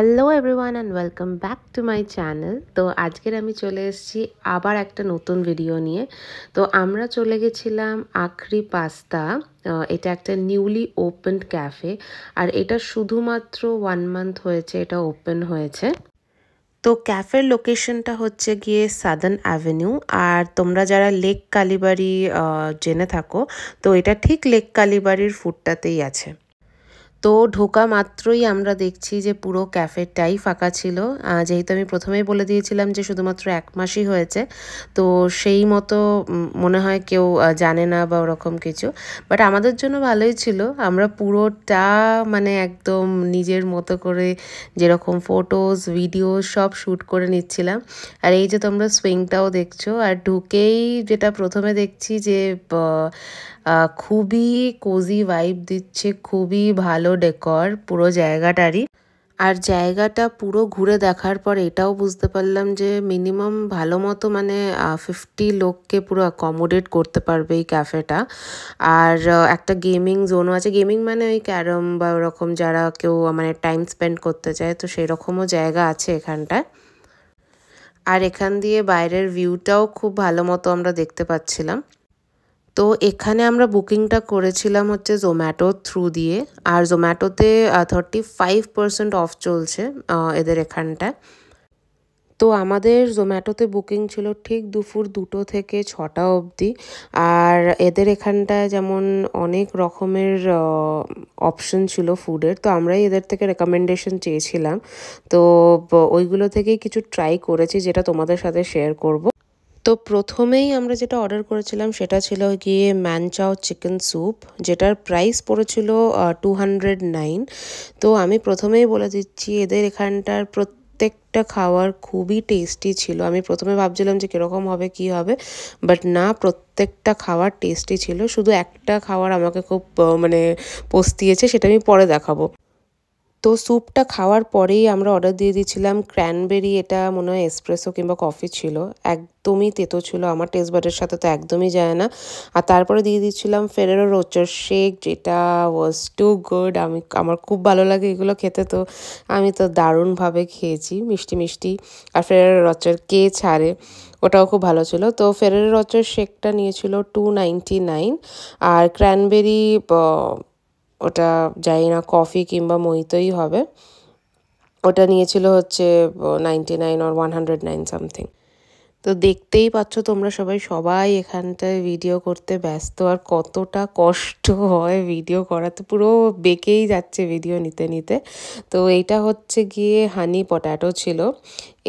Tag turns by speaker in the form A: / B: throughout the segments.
A: Hello everyone and welcome back to my channel. তো আজকের আমি চলে এসেছি আবার একটা নতুন ভিডিও নিয়ে। তো আমরা চলে গেছিলাম আখরি পাস্তা। এটা একটা নিউলি ওপেনড ক্যাফে, আর এটা শুধুমাত্র 1 মান্থ হয়েছে এটা ওপেন হয়েছে। তো ক্যাফের লোকেশনটা হচ্ছে গিয়ে সাদার্ন অ্যাভিনিউ। আর তোমরা যারা লেক কালীবাড়ি জেনে থাকো, তো এটা ঠিক লেক কালীবাড়ির ফুটটাতেই আছে। তো ঢোকা মাত্রই আমরা দেখছি যে পুরো ক্যাফেটাই ফাঁকা ছিল, যেহেতু আমি প্রথমেই বলে দিয়েছিলাম যে শুধুমাত্র 1 মাসই হয়েছে। তো সেই মতো মনে হয় কেউ জানে না বা ওরকম কিছু, বাট আমাদের জন্য ভালোই ছিল। আমরা পুরোটা মানে একদম নিজের মতো করে যেরকম ফটোজ ভিডিও সব শ্যুট করে নিচ্ছিলাম। আর এই যে তোমরা সুইংটাও দেখছো, আর ঢুকেই যেটা প্রথমে দেখছি যে খুবই কোজি ভাইব দিচ্ছে, খুবই ভালো ডেকর পুরো জায়গাটারই। আর জায়গাটা পুরো ঘুরে দেখার পর এটাও বুঝতে পারলাম যে মিনিমাম ভালো মতো মানে 50 লোককে পুরো অ্যাকোমোডেট করতে পারবে এই ক্যাফেটা। আর একটা গেমিং জোনও আছে, গেমিং মানে ওই ক্যারম বা ওরকম যারা কেউ মানে টাইম স্পেন্ড করতে চায়, তো সেই রকমও জায়গা আছে এখানটায়। আর এখান দিয়ে বাইরের ভিউটাও খুব ভালো মতো আমরা দেখতে পাচ্ছিলাম। তো এখানে আমরা বুকিংটা করেছিলাম হচ্ছে জোম্যাটোর থ্রু দিয়ে। আর জোম্যাটোতে 35% অফ চলছে এদের এখানটায়। তো আমাদের জোম্যাটোতে বুকিং ছিল ঠিক দুপুর 2টো থেকে 6টা অবধি। আর এদের এখানটায় যেমন অনেক রকমের অপশন ছিল ফুডের, তো আমরাই এদের থেকে রেকমেন্ডেশন চেয়েছিলাম। তো ওইগুলো থেকেই কিছু ট্রাই করেছি, যেটা তোমাদের সাথে শেয়ার করব। তো প্রথমেই আমরা যেটা অর্ডার করেছিলাম সেটা ছিল গিয়ে ম্যানচাও চিকেন স্যুপ, যেটার প্রাইস পড়েছিল 209। তো আমি প্রথমেই বলে দিচ্ছি এদের এখানটার প্রত্যেকটা খাবার খুবই টেস্টি ছিল। আমি প্রথমে ভাবছিলাম যে কীরকম হবে কি হবে, বাট না, প্রত্যেকটা খাবার টেস্টি ছিল। শুধু একটা খাবার আমাকে খুব মানে পস্তিয়েছে, সেটা আমি পরে দেখাবো। তো স্যুপটা খাওয়ার পরেই আমরা অর্ডার দিয়ে দিয়েছিলাম ক্র্যানবেরি, এটা মনে হয় এসপ্রেসো কিংবা কফি ছিল। একদমই তেতো ছিল, আমার টেস্ট বাডের সাথে তো একদমই যায় না। আর তারপরে দিয়ে দিচ্ছিলাম ফেরেরো রোচার শেক, যেটা ওয়াজ টু গুড। আমার খুব ভালো লাগে এগুলো খেতে, তো আমি তো দারুণভাবে খেয়েছি, মিষ্টি মিষ্টি। আর ফেরেরো রোচার কে ছাড়ে, ওটাও খুব ভালো ছিল। তো ফেরেরো রোচার শেকটা নিয়েছিল 299। আর ক্র্যানবেরি ওটা জানি না কফি কিংবা মহিতোই হবে, ওটা নিয়েছিল হচ্ছে 99 or 109 সামথিং। তো দেখতেই পাচ্ছ তোমরা সবাই সবাই এখানটায় ভিডিও করতে ব্যস্ত। আর কতটা কষ্ট হয় ভিডিও করাতে, পুরো বেঁকেই যাচ্ছে ভিডিও নিতে নিতে। তো এইটা হচ্ছে গিয়ে হানি পট্যাটো ছিল,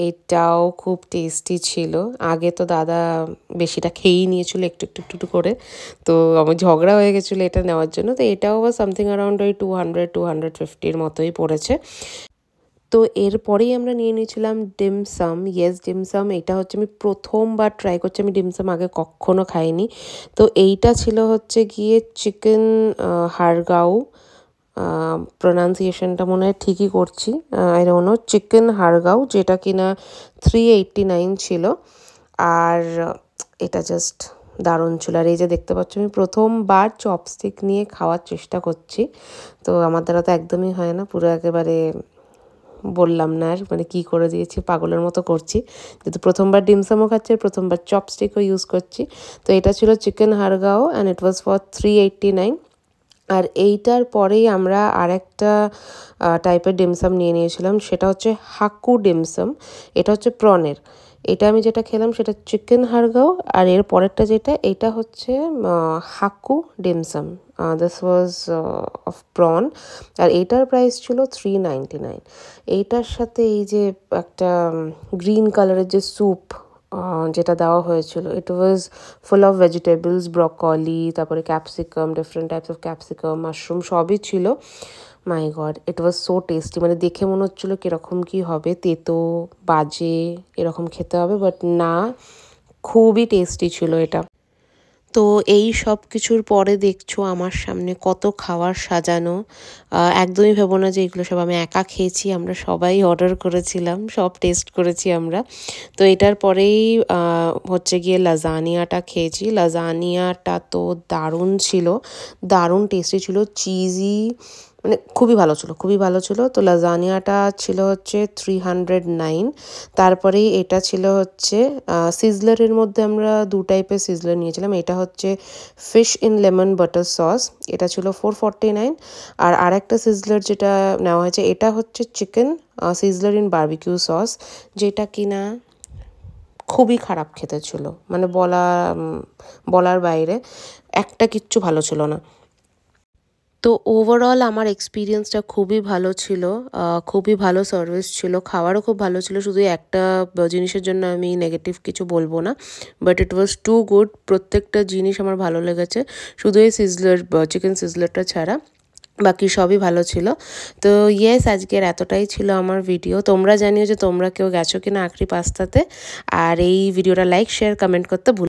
A: এটাও খুব টেস্টি ছিল। আগে তো দাদা বেশিটা খেয়েই নিয়েছিল একটু একটু একটু করে, তো আমার ঝগড়া হয়ে গেছিলো এটা নেওয়ার জন্য। তো এটাও বা সামথিং অ্যারাউন্ড ওই 200-250 মতোই পড়েছে। তো এরপরেই আমরা নিয়ে নিয়েছিলাম ডিমসাম। Yes, dim sum. এটা হচ্ছে আমি প্রথমবার ট্রাই করছি, আমি ডিমসাম আগে কখনো খাইনি। তো এইটা ছিল হচ্ছে গিয়ে চিকেন হারগাও, প্রোনাউন্সিয়েশনটা মনে হয় ঠিকই করছি, আই ডোন্ট নো, চিকেন হারগাও, যেটা কিনা 389 ছিল। আর এটা জাস্ট দারুণ ছিল। আর এই যে দেখতে পাচ্ছ আমি প্রথমবার চপস্টিক নিয়ে খাওয়ার চেষ্টা করছি, তো আমার দ্বারা তো একদমই হয় না, পুরো একেবারে বললাম না আর, মানে কী করে দিয়েছি, পাগলের মতো করছি। যেহেতু প্রথমবার ডিমসামও খাচ্ছি আর প্রথমবার চপস্টিকও ইউজ করছি। তো এটা ছিল chicken har gow and it was for 389। আর এইটার পরেই আমরা আরেকটা টাইপের ডিমসাম নিয়ে নিয়েছিলাম, সেটা হচ্ছে হাকু ডিমসাম। এটা হচ্ছে প্রনের। এটা আমি যেটা খেলাম সেটা চিকেন হারগাও, আর এর পরেরটা যেটা, এটা হচ্ছে হাকু dim sum. This was of prawn. আর এইটার প্রাইস ছিল 399। এইটার সাথে এই যে একটা গ্রিন কালারের যে স্যুপ যেটা দেওয়া হয়েছিল, it was full of vegetables, broccoli, তারপরে capsicum, different types of capsicum, mushroom, সবই ছিল। My God, it was so tasty. মানে দেখে মনে হচ্ছিলো কীরকম কী হবে, তেতো বাজে এরকম খেতে হবে, বাট না, খুবই টেস্টি ছিল এটা। তো এই সব কিছুর পরে দেখছো আমার সামনে কত খাবার সাজানো। একদমই ভেবো না যে এগুলো সব আমি একা খেয়েছি, আমরা সবাই অর্ডার করেছিলাম, সব টেস্ট করেছি আমরা। তো এটার পরেই হচ্ছে গিয়ে লাজানিয়াটা খেয়েছি। লাজানিয়াটা তো দারুণ ছিল, দারুণ টেস্টি ছিল, চিজি, মানে খুবই ভালো ছিল। তো লাজানিয়াটা ছিল হচ্ছে 309। তারপরেই এটা ছিল হচ্ছে সিজলারের মধ্যে আমরা 2 টাইপের সিজলার নিয়েছিলাম। এটা হচ্ছে fish in lemon butter sauce, এটা ছিল 449। আর আরেকটা সিজলার যেটা নেওয়া হয়েছে এটা হচ্ছে chicken sizzler in barbecue sauce, যেটা কিনা খুবই খারাপ খেতে ছিল, মানে বলার বাইরে, একটা কিচ্ছু ভালো ছিল না। তো ওভারঅল আমার এক্সপিরিয়েন্সটা খুবই ভালো ছিল, খুবই ভালো সার্ভিস ছিল, খাওয়ারও খুব ভালো ছিল। শুধু একটা জিনিসের জন্য আমি নেগেটিভ কিছু বলবো না, but it was too good. প্রত্যেকটা জিনিস আমার ভালো লেগেছে, শুধু এই চিকেন সিজলারটা ছাড়া বাকি সবই ভালো ছিল। তো ইয়েস, আজকের এতটাই ছিল আমার ভিডিও। তোমরা জানিও যে তোমরা কেউ গেছো কিনা আখরি পাস্তাতে, আর এই ভিডিওটা লাইক শেয়ার কমেন্ট করতে ভুলো।